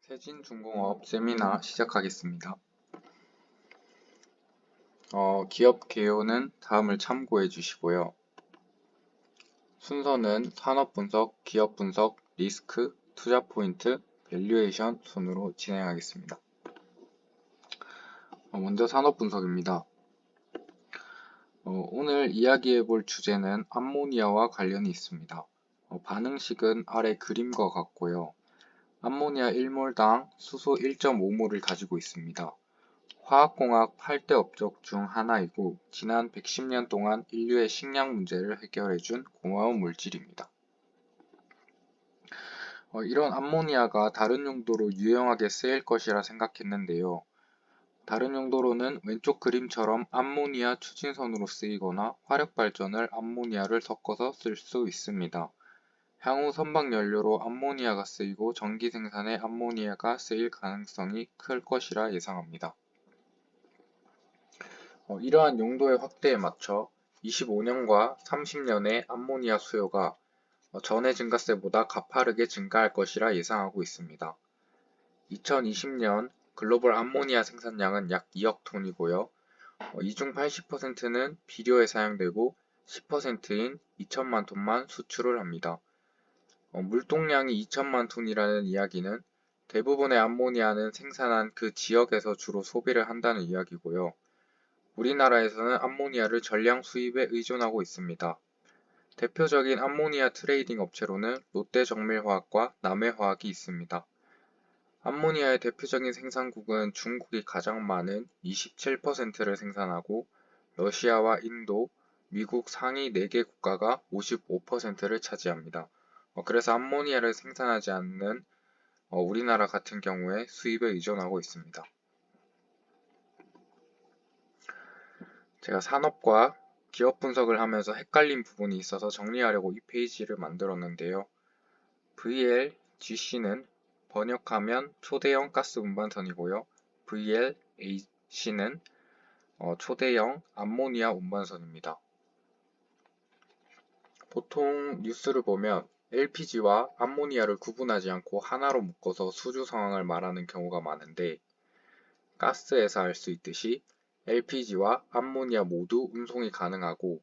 세진중공업 세미나 시작하겠습니다. 기업 개요는 다음을 참고해 주시고요. 순서는 산업 분석, 기업 분석, 리스크, 투자 포인트, 밸류에이션 순으로 진행하겠습니다. 먼저 산업 분석입니다. 오늘 이야기해 볼 주제는 암모니아와 관련이 있습니다. 반응식은 아래 그림과 같고요. 암모니아 1몰당 수소 1.5몰을 가지고 있습니다. 화학공학 8대 업적 중 하나이고 지난 110년 동안 인류의 식량 문제를 해결해준 고마운 물질입니다. 이런 암모니아가 다른 용도로 유용하게 쓰일 것이라 생각했는데요. 다른 용도로는 왼쪽 그림처럼 암모니아 추진선으로 쓰이거나 화력발전을 암모니아를 섞어서 쓸 수 있습니다. 향후 선박연료로 암모니아가 쓰이고 전기 생산에 암모니아가 쓰일 가능성이 클 것이라 예상합니다. 이러한 용도의 확대에 맞춰 25년과 30년의 암모니아 수요가 전해 증가세보다 가파르게 증가할 것이라 예상하고 있습니다. 2020년 글로벌 암모니아 생산량은 약 2억 톤이고요. 이 중 80%는 비료에 사용되고 10%인 2천만 톤만 수출을 합니다. 물동량이 2천만 톤이라는 이야기는 대부분의 암모니아는 생산한 그 지역에서 주로 소비를 한다는 이야기고요. 우리나라에서는 암모니아를 전량 수입에 의존하고 있습니다. 대표적인 암모니아 트레이딩 업체로는 롯데정밀화학과 남해화학이 있습니다. 암모니아의 대표적인 생산국은 중국이 가장 많은 27%를 생산하고 러시아와 인도, 미국 상위 4개 국가가 55%를 차지합니다. 그래서 암모니아를 생산하지 않는 우리나라 같은 경우에 수입에 의존하고 있습니다. 제가 산업과 기업 분석을 하면서 헷갈린 부분이 있어서 정리하려고 이 페이지를 만들었는데요. VLGC는 번역하면 초대형 가스 운반선이고요. VLAC는 초대형 암모니아 운반선입니다. 보통 뉴스를 보면 LPG와 암모니아를 구분하지 않고 하나로 묶어서 수주 상황을 말하는 경우가 많은데 가스에서 알 수 있듯이 LPG와 암모니아 모두 운송이 가능하고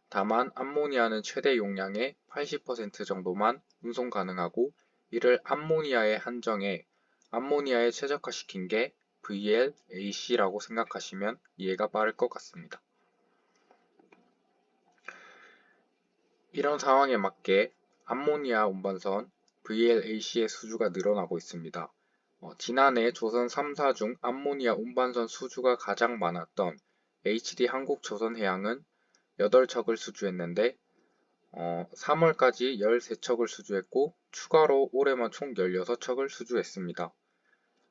다만 암모니아는 최대 용량의 80% 정도만 운송 가능하고 이를 암모니아에 한정해 암모니아에 최적화시킨 게 VLAC라고 생각하시면 이해가 빠를 것 같습니다. 이런 상황에 맞게 암모니아 운반선 VLAC의 수주가 늘어나고 있습니다. 지난해 조선 3사 중 암모니아 운반선 수주가 가장 많았던 HD 한국조선해양은 8척을 수주했는데 3월까지 13척을 수주했고 추가로 올해만 총 16척을 수주했습니다.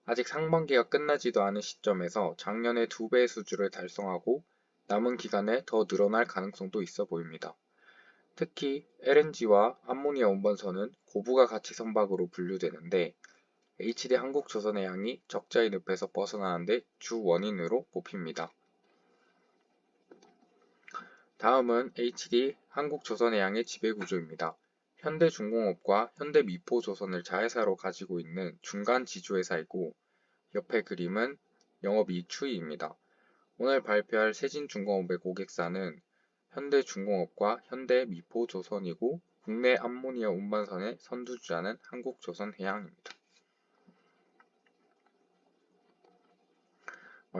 아직 상반기가 끝나지도 않은 시점에서 작년의 2배의 수주를 달성하고 남은 기간에 더 늘어날 가능성도 있어 보입니다. 특히 LNG와 암모니아 운반선은 고부가 가치 선박으로 분류되는데 HD 한국조선해양이 적자의 늪에서 벗어나는 데 주 원인으로 꼽힙니다. 다음은 HD 한국조선해양의 지배구조입니다. 현대중공업과 현대미포조선을 자회사로 가지고 있는 중간 지주회사이고 옆에 그림은 영업이익 추이입니다. 오늘 발표할 세진중공업의 고객사는 현대중공업과 현대미포조선이고 국내 암모니아 운반선의 선두주자는 한국조선해양입니다.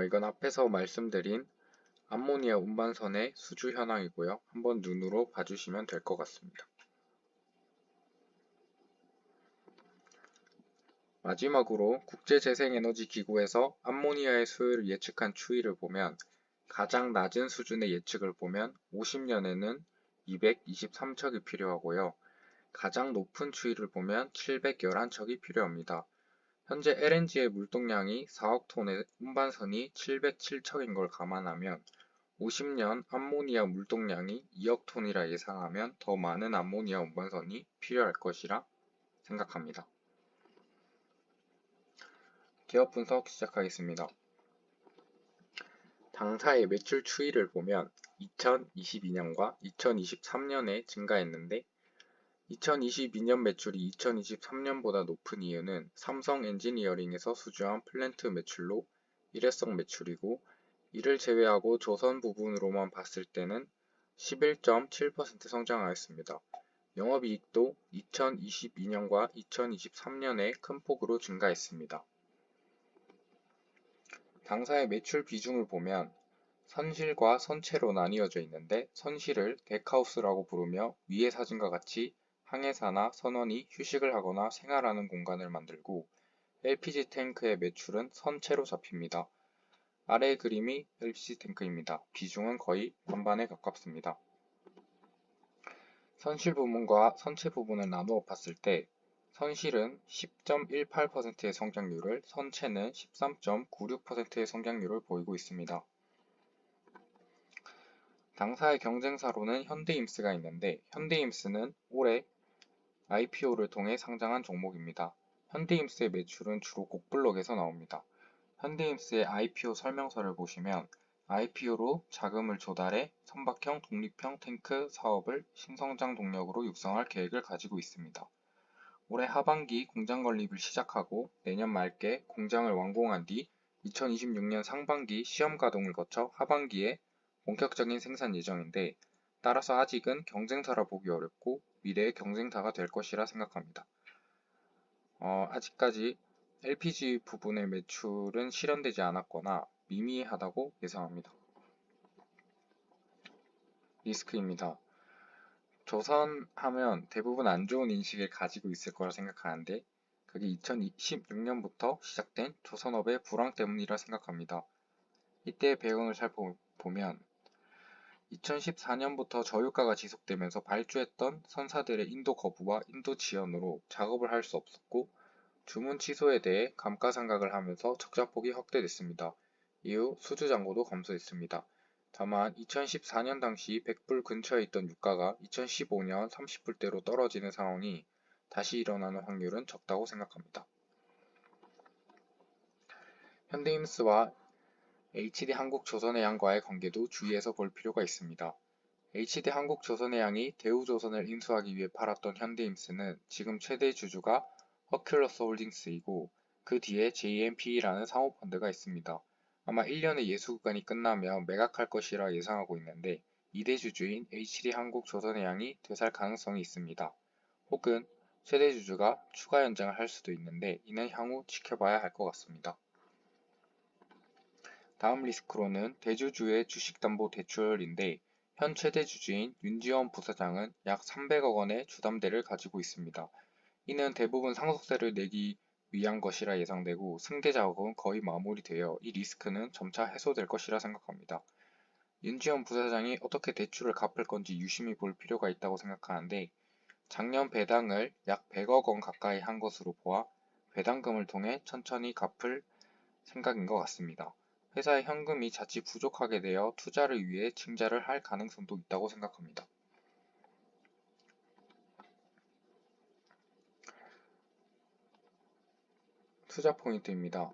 이건 앞에서 말씀드린 암모니아 운반선의 수주 현황이고요. 한번 눈으로 봐주시면 될 것 같습니다. 마지막으로 국제재생에너지기구에서 암모니아의 수요를 예측한 추이를 보면 가장 낮은 수준의 예측을 보면 50년에는 223척이 필요하고요. 가장 높은 추이를 보면 711척이 필요합니다. 현재 LNG의 물동량이 4억 톤의 운반선이 707척인 걸 감안하면 50년 암모니아 물동량이 2억 톤이라 예상하면 더 많은 암모니아 운반선이 필요할 것이라 생각합니다. 기업 분석 시작하겠습니다. 당사의 매출 추이를 보면 2022년과 2023년에 증가했는데 2022년 매출이 2023년보다 높은 이유는 삼성 엔지니어링에서 수주한 플랜트 매출로 일회성 매출이고, 이를 제외하고 조선 부분으로만 봤을 때는 11.7% 성장하였습니다. 영업이익도 2022년과 2023년에 큰 폭으로 증가했습니다. 당사의 매출 비중을 보면 선실과 선체로 나뉘어져 있는데, 선실을 덱하우스라고 부르며 위의 사진과 같이 항해사나 선원이 휴식을 하거나 생활하는 공간을 만들고, LPG 탱크의 매출은 선체로 잡힙니다. 아래의 그림이 LPG 탱크입니다. 비중은 거의 반반에 가깝습니다. 선실 부분과 선체 부분을 나누어 봤을 때 선실은 10.18%의 성장률을, 선체는 13.96%의 성장률을 보이고 있습니다. 당사의 경쟁사로는 현대임스가 있는데, 현대임스는 올해 IPO를 통해 상장한 종목입니다. 현대임스의 매출은 주로 곡블록에서 나옵니다. 현대임스의 IPO 설명서를 보시면 IPO로 자금을 조달해 선박형 독립형 탱크 사업을 신성장 동력으로 육성할 계획을 가지고 있습니다. 올해 하반기 공장 건립을 시작하고 내년 말께 공장을 완공한 뒤 2026년 상반기 시험 가동을 거쳐 하반기에 본격적인 생산 예정인데, 따라서 아직은 경쟁사라 보기 어렵고 미래의 경쟁사가 될 것이라 생각합니다. 아직까지 LPG 부분의 매출은 실현되지 않았거나 미미하다고 예상합니다. 리스크입니다. 조선하면 대부분 안 좋은 인식을 가지고 있을 거라 생각하는데, 그게 2016년부터 시작된 조선업의 불황 때문이라 생각합니다. 이때의 배경을 살펴보면 2014년부터 저유가가 지속되면서 발주했던 선사들의 인도 거부와 인도 지연으로 작업을 할 수 없었고, 주문 취소에 대해 감가상각을 하면서 적자폭이 확대됐습니다. 이후 수주 잔고도 감소했습니다. 다만 2014년 당시 100불 근처에 있던 유가가 2015년 30불대로 떨어지는 상황이 다시 일어나는 확률은 적다고 생각합니다. 현대임스와 HD한국조선해양과의 관계도 주의해서 볼 필요가 있습니다. HD한국조선해양이 대우조선을 인수하기 위해 팔았던 현대임스는 지금 최대 주주가 허큘러스 홀딩스이고, 그 뒤에 JMP라는 사모펀드가 있습니다. 아마 1년의 예수구간이 끝나면 매각할 것이라 예상하고 있는데, 2대 주주인 HD한국조선해양이 되살 가능성이 있습니다. 혹은 최대 주주가 추가 연장을 할 수도 있는데, 이는 향후 지켜봐야 할 것 같습니다. 다음 리스크로는 대주주의 주식담보대출인데, 현 최대 주주인 윤지원 부사장은 약 300억 원의 주담대를 가지고 있습니다. 이는 대부분 상속세를 내기 위한 것이라 예상되고, 승계 작업은 거의 마무리되어 이 리스크는 점차 해소될 것이라 생각합니다. 윤지원 부사장이 어떻게 대출을 갚을 건지 유심히 볼 필요가 있다고 생각하는데, 작년 배당을 약 100억 원 가까이 한 것으로 보아 배당금을 통해 천천히 갚을 생각인 것 같습니다. 회사의 현금이 자칫 부족하게 되어 투자를 위해 증자를 할 가능성도 있다고 생각합니다. 투자 포인트입니다.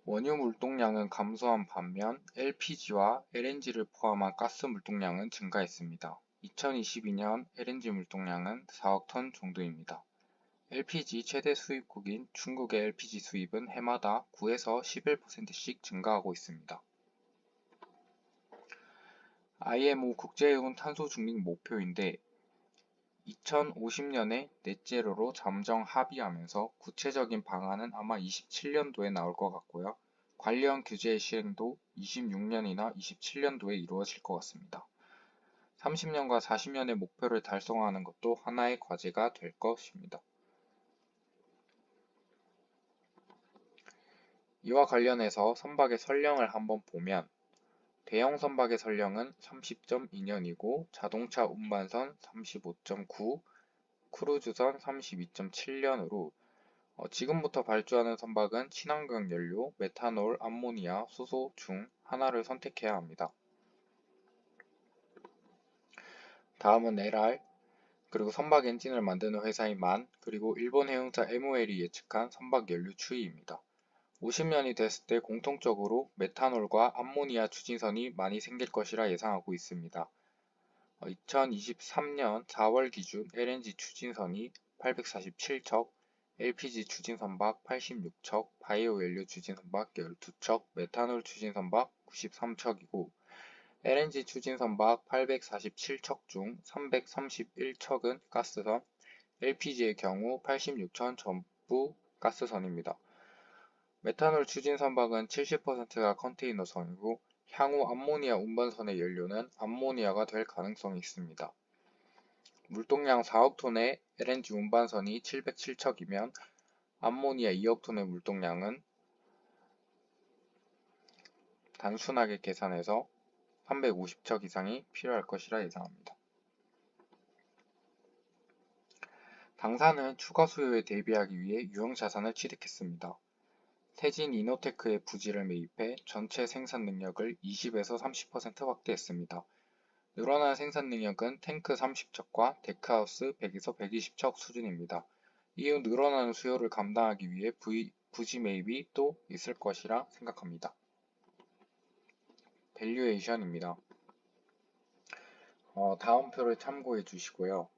원유 물동량은 감소한 반면 LPG와 LNG를 포함한 가스 물동량은 증가했습니다. 2022년 LNG 물동량은 4억 톤 정도입니다. LPG 최대 수입국인 중국의 LPG 수입은 해마다 9에서 11%씩 증가하고 있습니다. IMO 국제해운 탄소 중립 목표인데 2050년에 넷제로로 잠정 합의하면서 구체적인 방안은 아마 27년도에 나올 것 같고요. 관련 규제의 시행도 26년이나 27년도에 이루어질 것 같습니다. 30년과 40년의 목표를 달성하는 것도 하나의 과제가 될 것입니다. 이와 관련해서 선박의 선령을 한번 보면, 대형 선박의 선령은 30.2년이고 자동차 운반선 35.9, 크루즈선 32.7년으로 지금부터 발주하는 선박은 친환경 연료, 메탄올, 암모니아, 수소 중 하나를 선택해야 합니다. 다음은 LR, 그리고 선박 엔진을 만드는 회사인 만, 그리고 일본 해운사 MOL이 예측한 선박 연료 추이입니다. 50년이 됐을 때 공통적으로 메탄올과 암모니아 추진선이 많이 생길 것이라 예상하고 있습니다. 2023년 4월 기준 LNG 추진선이 847척, LPG 추진선박 86척, 바이오연료 추진선박 12척, 메탄올 추진선박 93척이고 LNG 추진선박 847척 중 331척은 가스선, LPG의 경우 86척 전부 가스선입니다. 메탄올 추진선박은 70%가 컨테이너선이고 향후 암모니아 운반선의 연료는 암모니아가 될 가능성이 있습니다. 물동량 4억 톤의 LNG 운반선이 707척이면 암모니아 2억 톤의 물동량은 단순하게 계산해서 350척 이상이 필요할 것이라 예상합니다. 당사는 추가 수요에 대비하기 위해 유형자산을 취득했습니다. 태진 이노테크의 부지를 매입해 전체 생산 능력을 20에서 30% 확대했습니다. 늘어난 생산 능력은 탱크 30척과 데크하우스 100에서 120척 수준입니다. 이후 늘어나는 수요를 감당하기 위해 부지 매입이 또 있을 것이라 생각합니다. 밸류에이션입니다. 다음 표를 참고해 주시고요.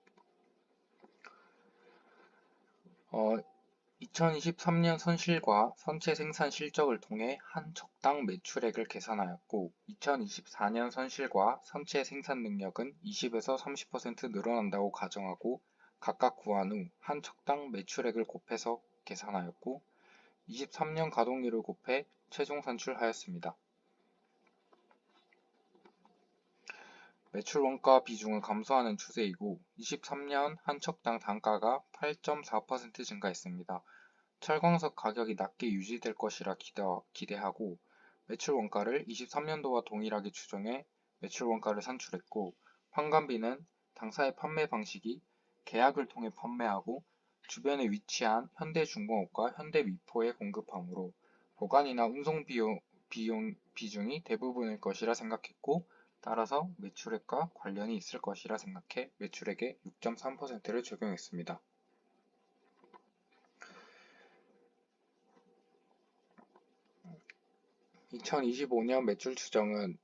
2023년 선실과 선체 생산 실적을 통해 한 척당 매출액을 계산하였고 2024년 선실과 선체 생산 능력은 20에서 30% 늘어난다고 가정하고 각각 구한 후 한 척당 매출액을 곱해서 계산하였고 23년 가동률을 곱해 최종 산출하였습니다. 매출 원가 비중은 감소하는 추세이고 23년 한 척당 단가가 8.4% 증가했습니다. 철광석 가격이 낮게 유지될 것이라 기대하고 매출 원가를 23년도와 동일하게 추정해 매출 원가를 산출했고 판관비는 당사의 판매 방식이 계약을 통해 판매하고 주변에 위치한 현대중공업과 현대미포에 공급하므로 보관이나 운송 비중이 대부분일 것이라 생각했고 따라서 매출액과 관련이 있을 것이라 생각해 매출액의 6.3%를 적용했습니다. (2025년) 매출 추정은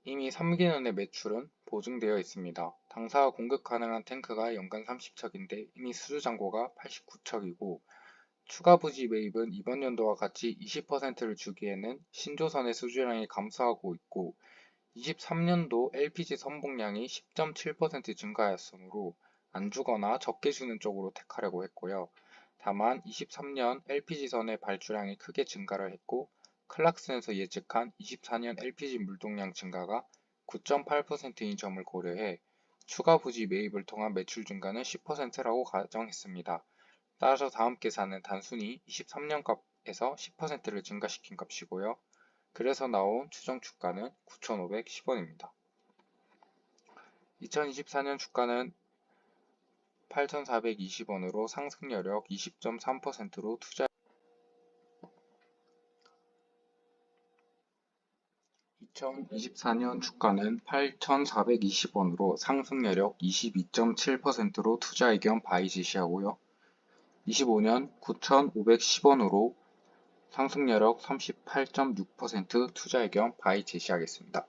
이미 3개년의 매출은 보증되어 있습니다. 당사가 공급 가능한 탱크가 연간 30척인데 이미 수주잔고가 89척이고 추가 부지 매입은 이번 연도와 같이 20%를 주기에는 신조선의 수주량이 감소하고 있고 23년도 LPG 선봉량이 10.7% 증가하였으므로 안 주거나 적게 주는 쪽으로 택하려고 했고요. 다만 23년 LPG선의 발주량이 크게 증가를 했고 클락슨에서 예측한 24년 LPG 물동량 증가가 9.8%인 점을 고려해 추가 부지 매입을 통한 매출 증가는 10%라고 가정했습니다. 따라서 다음 계산은 단순히 23년 값에서 10%를 증가시킨 값이고요. 그래서 나온 추정 주가는 9,510원입니다. 2024년 주가는 8,420원으로 상승 여력 20.3%로 2024년 주가는 8,420원으로 상승 여력 22.7%로 투자 의견 바이 제시하고요. 25년 9,510원으로 상승 여력 38.6% 투자 의견 바이 제시하겠습니다.